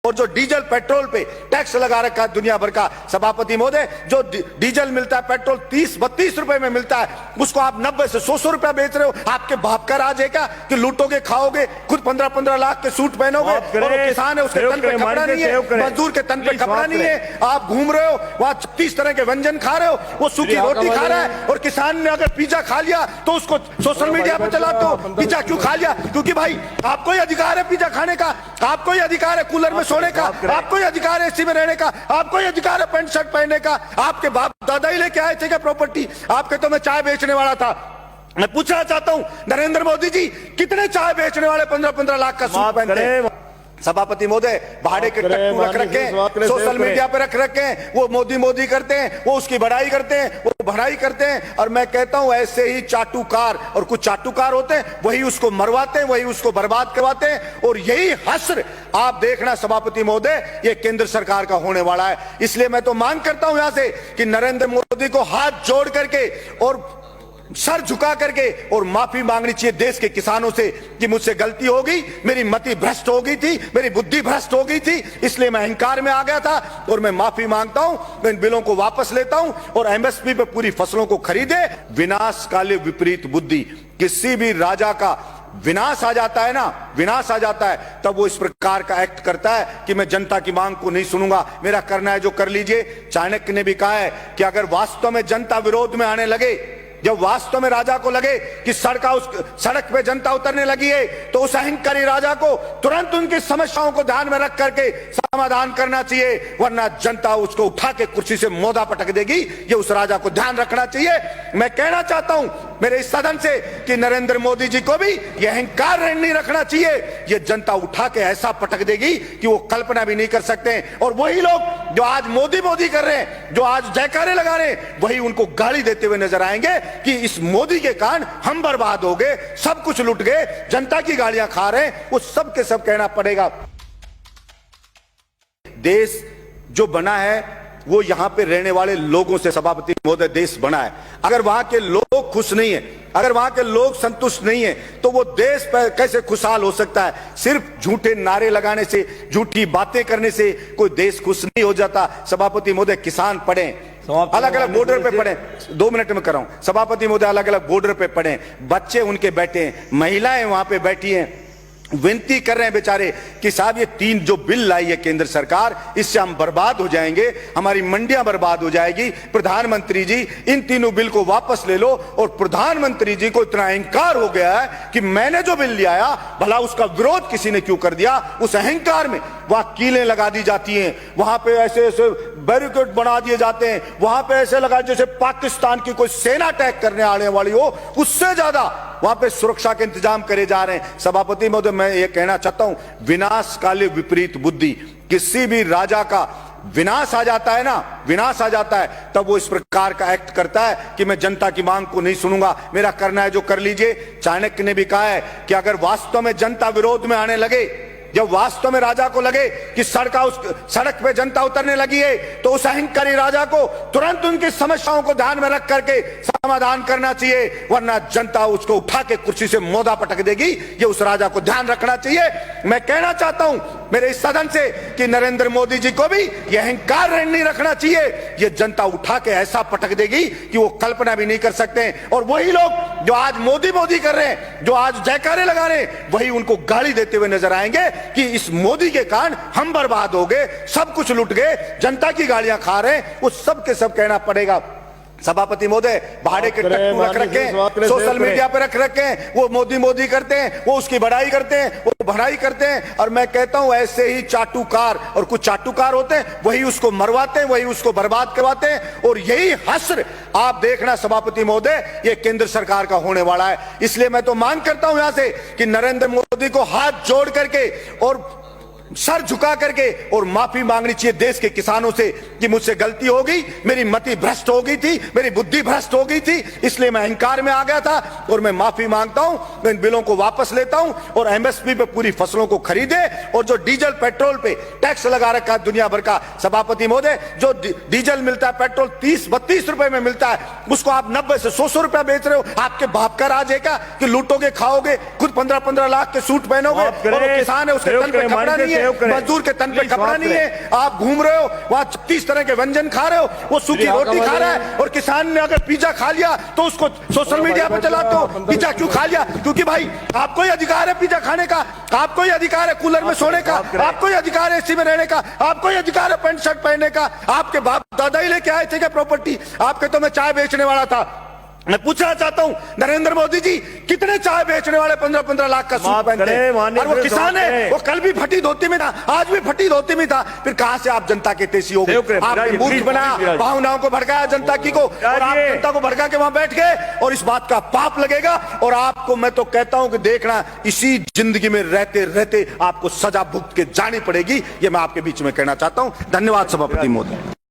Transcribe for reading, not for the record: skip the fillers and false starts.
और जो diesel petrol पे टैक्स लगा रखा है दुनिया भर का, सभापति महोदय, जो डीजल मिलता है पेट्रोल 30-32 रुपए में मिलता है, उसको आप 90 से 100 रुपया बेच रहे हो। आपके बाप का राज है क्या कि लूटोगे, खाओगे, खुद 15-15 लाख के सूट पहनोगे, और किसान है उसके तन पे कपड़ा नहीं है, मजदूर के तन पे कपड़ा नहीं है, आप घूम रहे हो वहां 36 तरह के व्यंजन खा रहे हो, वो सूखी रोटी खा रहा है, और किसान ने अगर पिज्जा खा लिया तो उसको सोशल मीडिया पे चलाते हो, पिज्जा क्यों खा लिया? क्योंकि भाई आपको ही अधिकार है पिज्जा खाने का, आपको ही अधिकार है कूलर में सोने का, आपको ही अधिकार है एसी में रहने का, आपको ही अधिकार है पैंट शर्ट पहनने का। आपके बाप दादा ही लेके आए थे क्या प्रॉपर्टी? आपके तो मैं चाय बेचने वाला था। मैं पूछना चाहता हूं नरेंद्र मोदी जी, कितने चाय बेचने वाले 15-15 लाख का सूट पहनते हैं? सभापति महोदय, भाड़े के टट्टू रख रखे हैं, सोशल मीडिया पे रख रखे हैं, वो मोदी करते हैं, वो उसकी बढ़ाई करते हैं, वो बढ़ाई करते हैं। और मैं कहता हूं ऐसे ही चाटुकार, और कुछ चाटुकार होते हैं, वही उसको मरवाते हैं, वही उसको बर्बाद करवाते हैं, और यही हश्र आप देखना सभापति महोदय, ये केंद्र सरकार का होने वाला है। इसलिए मैं तो मांग करता हूं यहां से कि नरेंद्र मोदी को हाथ जोड़ करके और सर झुका करके और माफी मांगनी चाहिए देश के किसानों से कि मुझसे गलती हो गई, मेरी मति भ्रष्ट हो गई थी, मेरी बुद्धि भ्रष्ट हो गई थी, इसलिए मैं अहंकार में आ गया था, और मैं माफी मांगता हूं, मैं इन बिलों को वापस लेता हूं, और एमएसपी पे पूरी फसलों को खरीदे। विनाश काले विपरीत बुद्धि, किसी भी राजा का विनाश आ जाता है ना, विनाश आ जाता है, तब वो इस प्रकार का एक्ट करता है कि मैं जनता की मांग को नहीं सुनूंगा, मेरा करना है जो कर लीजिए। चाणक्य ने भी कहा है कि अगर वास्तव में जनता विरोध में आने लगे, जब वास्तव में राजा को लगे कि सड़क पे जनता उतरने लगी है, तो उस अहंकारी राजा को तुरंत उनकी समस्याओं को ध्यान में रख करके समाधान करना चाहिए, वरना जनता उसको उठा के कुर्सी से मोदा पटक देगी। ये उस राजा को ध्यान रखना चाहिए। मैं कहना चाहता हूं मेरे इस सदन से कि नरेंद्र मोदी जी को भी यह अहंकार नहीं रखना चाहिए। ये जनता उठा के ऐसा पटक देगी कि वो कल्पना भी नहीं कर सकते। और वही लोग जो आज मोदी कर रहे हैं, जो आज जयकारे लगा रहे हैं, वही उनको गाली देते हुए नजर आएंगे कि इस मोदी के कारण हम बर्बाद हो गए, सब कुछ लुट गए, जनता की गालियां खा रहे हैं। वो सब के सब कहना पड़ेगा। देश जो बना है वो यहां पे रहने वाले लोगों से, सभापति महोदय, देश बना है। अगर वहां के लोग खुश नहीं है, अगर वहां के लोग संतुष्ट नहीं है, तो वो देश कैसे खुशहाल हो सकता है? सिर्फ झूठे नारे लगाने से, झूठी बातें करने से कोई देश खुश नहीं हो जाता। सभापति महोदय, किसान पढ़े, अलग अलग बॉर्डर पे पड़े, 2 मिनट में कर रहा हूं सभापति महोदय, अलग अलग बॉर्डर पे पड़े, बच्चे उनके बैठे हैं, महिलाएं वहां पे बैठी हैं, विनती कर रहे हैं बेचारे कि साहब ये 3 जो बिल लाई है केंद्र सरकार, इससे हम बर्बाद हो जाएंगे, हमारी मंडियां बर्बाद हो जाएगी। प्रधानमंत्री जी इन तीनों बिल को वापस ले लो। और प्रधानमंत्री जी को इतना अहंकार हो गया है कि मैंने जो बिल ले आया, भला उसका विरोध किसी ने क्यों कर दिया? उस अहंकार में वहां कीलें लगा दी जाती हैं, वहां पे ऐसे ऐसे बैरिकेड बना दिए जाते हैं, वहां पे ऐसे लगा जैसे पाकिस्तान की कोई सेना अटैक करने आने वाली हो, उससे ज्यादा वहां पे सुरक्षा के इंतजाम करे जा रहे हैं। सभापति महोदय, मैं ये कहना चाहता हूं, विनाश काले विपरीत बुद्धि, किसी भी राजा का विनाश आ जाता है ना, विनाश आ जाता है, तब वो इस प्रकार का एक्ट करता है कि मैं जनता की मांग को नहीं सुनूंगा, मेरा करना है जो कर लीजिए। चाणक्य ने भी कहा है कि अगर वास्तव में जनता विरोध में आने लगे, जब वास्तव में राजा को लगे कि सड़क पे जनता उतरने लगी है, तो उस अहंकारी राजा को तुरंत उनकी समस्याओं को ध्यान में रख करके समाधान करना चाहिए, वरना जनता उसको उठा के कुर्सी से मोदा पटक देगी। ये उस राजा को ध्यान रखना चाहिए। मैं कहना चाहता हूं मेरे इस सदन से कि नरेंद्र मोदी जी को भी यह अहंकार नहीं रखना चाहिए। ये जनता उठा के ऐसा पटक देगी कि वो कल्पना भी नहीं कर सकते। और वही लोग जो आज मोदी कर रहे हैं, जो आज जयकारे लगा रहे हैं, वही उनको गाली देते हुए नजर आएंगे कि इस मोदी के कारण हम बर्बाद हो गए, सब कुछ लुट गए, जनता की गालियां खा रहे हैं। वो सब के सब कहना पड़ेगा। सभापति महोदय, भाड़े के टट्टू रख रखे हैं, सोशल मीडिया पे रख रखे हैं, वो मोदी करते हैं, वो उसकी बढ़ाई करते हैं, वो बढ़ाई करते हैं। और मैं कहता हूं ऐसे ही चाटुकार, और कुछ चाटुकार होते हैं, वही उसको मरवाते हैं, वही उसको बर्बाद करवाते हैं। और यही हश्र आप देखना सभापति महोदय, ये केंद्र सरकार का होने वाला है। इसलिए मैं तो मांग करता हूं यहां से कि नरेंद्र मोदी को हाथ जोड़ करके और सर झुका करके और माफी मांगनी चाहिए देश के किसानों से कि मुझसे गलती हो गई, मेरी मति भ्रष्ट हो गई थी, मेरी बुद्धि भ्रष्ट हो गई थी, इसलिए मैं अहंकार में आ गया था, और मैं माफी मांगता हूं, मैं इन बिलों को वापस लेता हूं, और एमएसपी पे पूरी फसलों को खरीदे। और जो डीजल पेट्रोल पे टैक्स लगा रखा है दुनिया भर का, सभापति महोदय, जो डीजल मिलता है पेट्रोल 30-32 रुपए में मिलता है, उसको आप 90 से 100 रुपया बेच रहे हो। आपके बाप का राज है क्या कि लूटोगे, खाओगे, खुद 15-15 लाख के सूट पहनोगे, और किसान है उसके तन पे कपड़ा नहीं है, है, मजदूर के तन पे कपड़ा नहीं है, आप घूम रहे हो वहां 36 तरह के व्यंजन खा रहे हो, वो सूखी रोटी खा रहा है, और किसान ने अगर पिज्जा खा लिया तो उसको सोशल मीडिया पे चलाते हो, पिज्जा क्यों खा लिया? क्योंकि भाई आपको ही अधिकार है पिज्जा खाने का, आपको ही अधिकार है कूलर में सोने का, आपको ही अधिकार है एसी में रहने का, आपको ही अधिकार है पैंट शर्ट पहनने का। आपके बाप दादा ही लेके आए थे क्या प्रॉपर्टी? आपके तो मैं चाय बेचने वाला था। मैं पूछना चाहता हूं नरेंद्र मोदी जी, कितने चाय बेचने वाले 15-15 लाख का सूट पहनते हैं? और वो किसान है, वो कल भी फटी धोती में था, आज भी फटी धोती में था, फिर कहां से आप जनता के तेजी हो गए? आपने मूर्ख बनाया, भावनाओं को भड़काया जनता की को, और आप जनता को भड़का के वहां बैठ गए, और इस बात का पाप लगेगा। और आपको मैं तो कहता हूं कि देखना, इसी जिंदगी में रहते रहते आपको सजा भुगत के जानी पड़ेगी। ये मैं आपके बीच में कहना चाहता हूं। धन्यवाद सभापति महोदय।